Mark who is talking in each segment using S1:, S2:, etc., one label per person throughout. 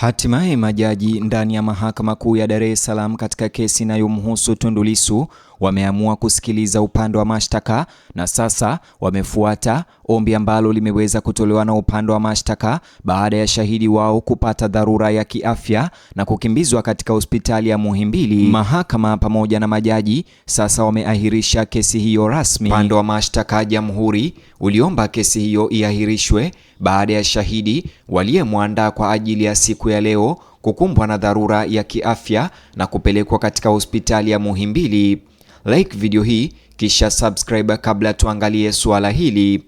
S1: Hatimaye majaji ndani ya Mahakama Kuu ya Dar es Salaam katika kesi inayomhusu Tundu Lissu wameamua kusikiliza upande wa mashtaka na sasa wamefuata ombi ambalo limeweza kutolewa na upande wa mashtaka baada ya shahidi wao kupata dharura ya kiafya na kukimbizwa katika hospitali ya Muhimbili. Mahakama pamoja na majaji sasa wameahirisha kesi hiyo rasmi. Upande wa mashtaka Jamhuri uliomba kesi hiyo iahirishwe baada ya shahidi waliyemwandaa kwa ajili ya siku ya leo kukumbwa na dharura ya kiafya na kupelekwa katika hospitali ya Muhimbili. Like video hii kisha subscribe kabla tuangalie suala hili.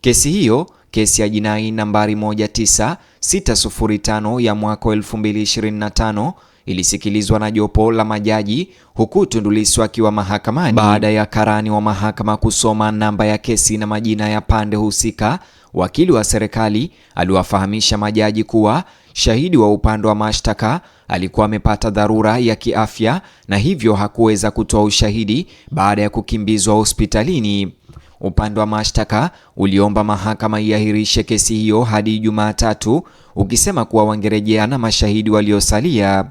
S1: Kesi hiyo, kesi ya jinai nambari 19605 ya mwaka 2025 ilisikilizwa na jopo la majaji huku Tundu Lissu akiwa mahakamani. Baada ya karani wa mahakama kusoma namba ya kesi na majina ya pande husika, wakili wa serikali aliwafahamisha majaji kuwa shahidi wa upande wa mashtaka alikuwa amepata dharura ya kiafya na hivyo hakuweza kutoa ushahidi baada ya kukimbizwa hospitalini. Upande wa mashtaka uliomba mahakama iahirishe kesi hiyo hadi Jumatatu, ukisema kuwa wangerejea na mashahidi waliosalia.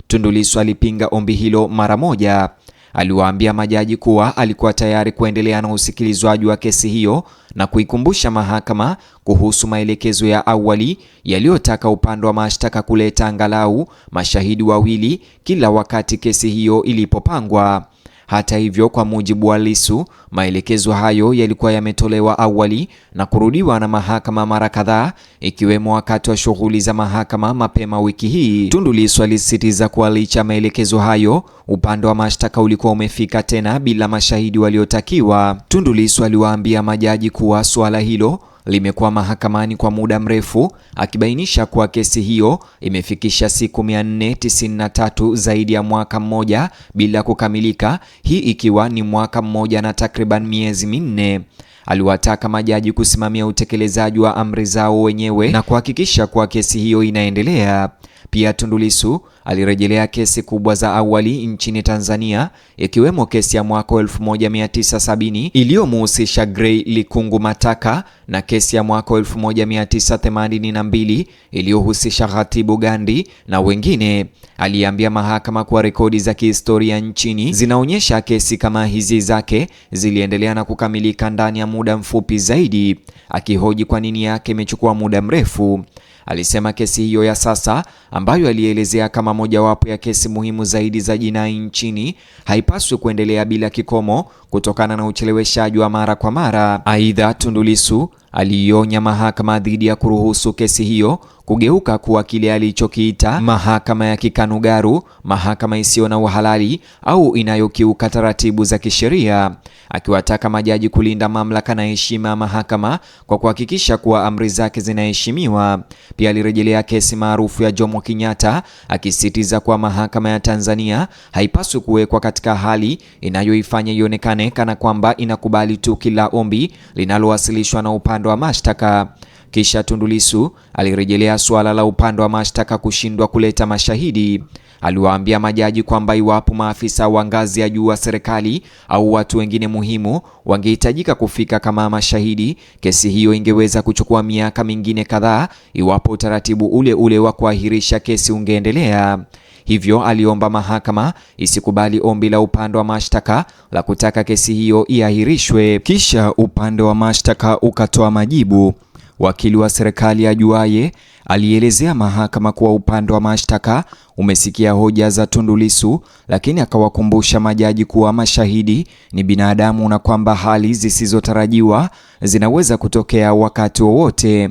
S1: Tundu Lissu alipinga ombi hilo mara moja. Aliwaambia majaji kuwa alikuwa tayari kuendelea na usikilizwaji wa kesi hiyo na kuikumbusha mahakama kuhusu maelekezo ya awali yaliyotaka upande wa mashtaka kuleta angalau mashahidi wawili kila wakati kesi hiyo ilipopangwa. Hata hivyo, kwa mujibu wa Lissu, maelekezo hayo yalikuwa yametolewa awali na kurudiwa na mahakama mara kadhaa, ikiwemo wakati wa shughuli za mahakama mapema wiki hii. Tundu Lissu alisisitiza kuwa licha maelekezo hayo, upande wa mashtaka ulikuwa umefika tena bila mashahidi waliotakiwa. Tundu Lissu aliwaambia majaji kuwa suala hilo limekuwa mahakamani kwa muda mrefu, akibainisha kuwa kesi hiyo imefikisha siku 493 zaidi ya mwaka mmoja bila kukamilika, hii ikiwa ni mwaka mmoja na takriban miezi minne. Aliwataka majaji kusimamia utekelezaji wa amri zao wenyewe na kuhakikisha kuwa kesi hiyo inaendelea. Pia Tundu Lissu alirejelea kesi kubwa za awali nchini Tanzania, ikiwemo kesi ya mwaka 1970 iliyomhusisha Gray Likungu Mataka na kesi ya mwaka 1982 iliyohusisha Khatibu Gandhi na wengine. Aliambia mahakama kuwa rekodi za kihistoria nchini zinaonyesha kesi kama hizi zake ziliendelea na kukamilika ndani ya muda mfupi zaidi, akihoji kwa nini yake imechukua muda mrefu. Alisema kesi hiyo ya sasa, ambayo alielezea kama mojawapo ya kesi muhimu zaidi za jinai nchini, haipaswi kuendelea bila kikomo kutokana na ucheleweshaji wa mara kwa mara. Aidha, Tundu Lissu alionya mahakama dhidi ya kuruhusu kesi hiyo kugeuka kuwa kile alichokiita mahakama ya kikanugaru, mahakama isiyo na uhalali au inayokiuka taratibu za kisheria, akiwataka majaji kulinda mamlaka na heshima ya mahakama kwa kuhakikisha kuwa amri zake zinaheshimiwa. Pia alirejelea kesi maarufu ya Jomo Kenyatta, akisisitiza kuwa mahakama ya Tanzania haipaswi kuwekwa katika hali inayoifanya ionekane kana kwamba inakubali tu kila ombi linalowasilishwa na upande wa mashtaka. Kisha Tundu Lissu alirejelea suala la upande wa mashtaka kushindwa kuleta mashahidi. Aliwaambia majaji kwamba iwapo maafisa wa ngazi ya juu wa serikali au watu wengine muhimu wangehitajika kufika kama mashahidi, kesi hiyo ingeweza kuchukua miaka mingine kadhaa iwapo utaratibu ule ule wa kuahirisha kesi ungeendelea. Hivyo aliomba mahakama isikubali ombi la upande wa mashtaka la kutaka kesi hiyo iahirishwe. Kisha upande wa mashtaka ukatoa majibu. Wakili wa serikali ajuaye alielezea mahakama kuwa upande wa mashtaka umesikia hoja za Tundu Lissu, lakini akawakumbusha majaji kuwa mashahidi ni binadamu na kwamba hali zisizotarajiwa zinaweza kutokea wakati wowote.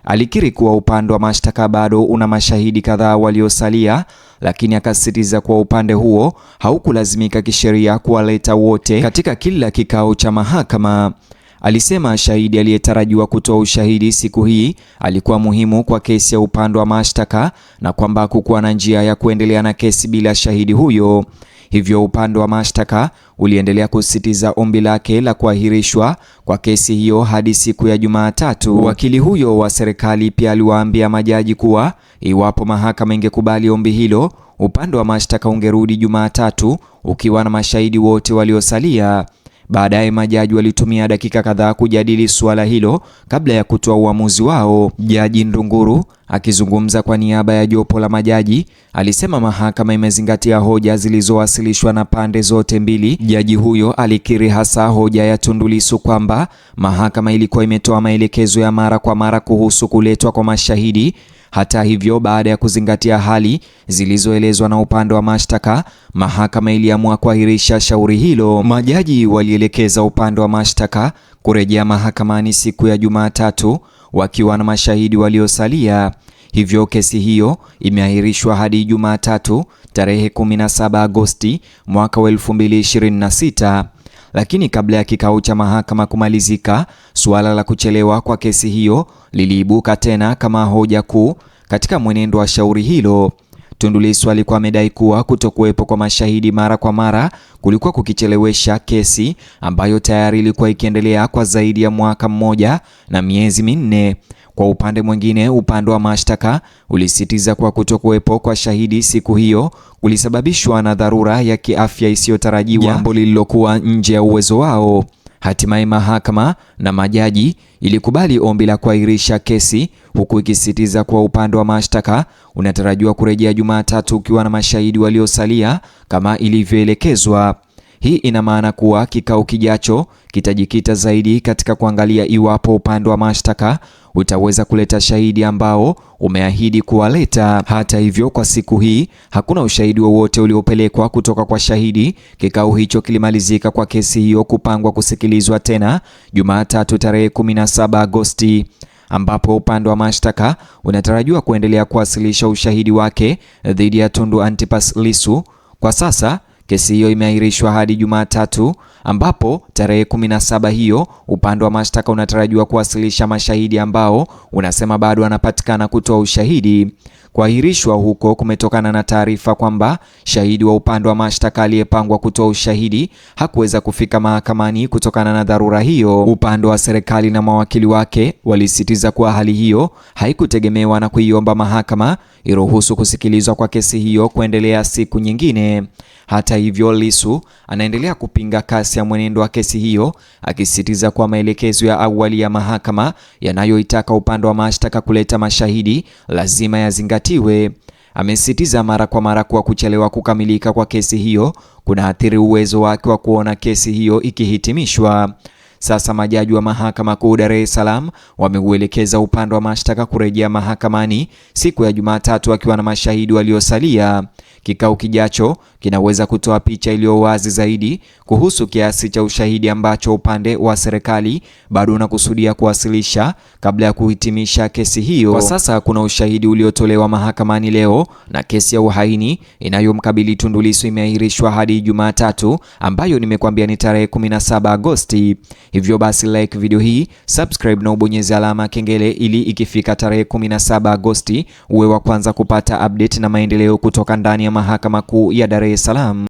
S1: Alikiri kuwa upande wa mashtaka bado una mashahidi kadhaa waliosalia, lakini akasisitiza kuwa upande huo haukulazimika kisheria kuwaleta wote katika kila kikao cha mahakama. Alisema shahidi aliyetarajiwa kutoa ushahidi siku hii alikuwa muhimu kwa kesi ya upande wa mashtaka na kwamba hakukuwa na njia ya kuendelea na kesi bila shahidi huyo. Hivyo upande wa mashtaka uliendelea kusisitiza ombi lake la kuahirishwa kwa kesi hiyo hadi siku ya Jumatatu. Wakili huyo wa serikali pia aliwaambia majaji kuwa iwapo mahakama ingekubali ombi hilo, upande wa mashtaka ungerudi Jumatatu ukiwa na mashahidi wote waliosalia. Baadaye majaji walitumia dakika kadhaa kujadili suala hilo kabla ya kutoa uamuzi wao. Jaji Ndunguru Akizungumza kwa niaba ya jopo la majaji, alisema mahakama imezingatia hoja zilizowasilishwa na pande zote mbili. Jaji huyo alikiri hasa hoja ya Tundu Lissu kwamba mahakama ilikuwa imetoa maelekezo ya mara kwa mara kuhusu kuletwa kwa mashahidi. Hata hivyo, baada ya kuzingatia hali zilizoelezwa na upande wa mashtaka, mahakama iliamua kuahirisha shauri hilo. Majaji walielekeza upande wa mashtaka kurejea mahakamani siku ya Jumatatu wakiwa na mashahidi waliosalia. Hivyo kesi hiyo imeahirishwa hadi Jumatatu tarehe 17 Agosti mwaka 2026. Lakini kabla ya kikao cha mahakama kumalizika, suala la kuchelewa kwa kesi hiyo liliibuka tena kama hoja kuu katika mwenendo wa shauri hilo. Tundu Lissu alikuwa amedai kuwa kutokuwepo kwa mashahidi mara kwa mara kulikuwa kukichelewesha kesi ambayo tayari ilikuwa ikiendelea kwa zaidi ya mwaka mmoja na miezi minne. Kwa upande mwingine, upande wa mashtaka ulisitiza kwa kutokuwepo kwa shahidi siku hiyo kulisababishwa na dharura ya kiafya isiyotarajiwa, jambo lililokuwa nje ya uwezo wao. Hatimaye mahakama na majaji ilikubali ombi la kuahirisha kesi, huku ikisisitiza kuwa upande wa mashtaka unatarajiwa kurejea Jumatatu ukiwa na mashahidi waliosalia kama ilivyoelekezwa. Hii ina maana kuwa kikao kijacho kitajikita zaidi katika kuangalia iwapo upande wa mashtaka utaweza kuleta shahidi ambao umeahidi kuwaleta. Hata hivyo, kwa siku hii hakuna ushahidi wowote uliopelekwa kutoka kwa shahidi. Kikao hicho kilimalizika kwa kesi hiyo kupangwa kusikilizwa tena Jumatatu tarehe 17 Agosti, ambapo upande wa mashtaka unatarajiwa kuendelea kuwasilisha ushahidi wake dhidi ya Tundu Antipas Lissu. Kwa sasa kesi hiyo imeahirishwa hadi Jumatatu, ambapo tarehe 17 hiyo upande wa mashtaka unatarajiwa kuwasilisha mashahidi ambao unasema bado wanapatikana kutoa ushahidi. Kuahirishwa huko kumetokana na taarifa kwamba shahidi wa upande wa mashtaka aliyepangwa kutoa ushahidi hakuweza kufika mahakamani kutokana na dharura hiyo. Upande wa serikali na mawakili wake walisisitiza kuwa hali hiyo haikutegemewa na kuiomba mahakama iruhusu kusikilizwa kwa kesi hiyo kuendelea siku nyingine. Hata hivyo, Lissu anaendelea kupinga kasi ya mwenendo wa kesi hiyo, akisisitiza kuwa maelekezo ya awali ya mahakama yanayoitaka upande wa mashtaka kuleta mashahidi lazima yazingatiwe. Amesisitiza mara kwa mara kuwa kuchelewa kukamilika kwa kesi hiyo kunaathiri uwezo wake wa kuona kesi hiyo ikihitimishwa. Sasa majaji wa Mahakama Kuu Dar es Salaam wameuelekeza upande wa mashtaka kurejea mahakamani siku ya Jumatatu akiwa na mashahidi waliosalia. Kikao kijacho kinaweza kutoa picha iliyo wazi zaidi kuhusu kiasi cha ushahidi ambacho upande wa serikali bado unakusudia kuwasilisha kabla ya kuhitimisha kesi hiyo. Kwa sasa kuna ushahidi uliotolewa mahakamani leo, na kesi ya uhaini inayomkabili Tundu Lissu imeahirishwa hadi Jumatatu, ambayo nimekuambia ni tarehe 17 Agosti. Hivyo basi, like video hii, subscribe na ubonyeze alama kengele ili ikifika tarehe 17 Agosti uwe wa kwanza kupata update na maendeleo kutoka ndani ya Mahakama Kuu ya Dar es Salaam.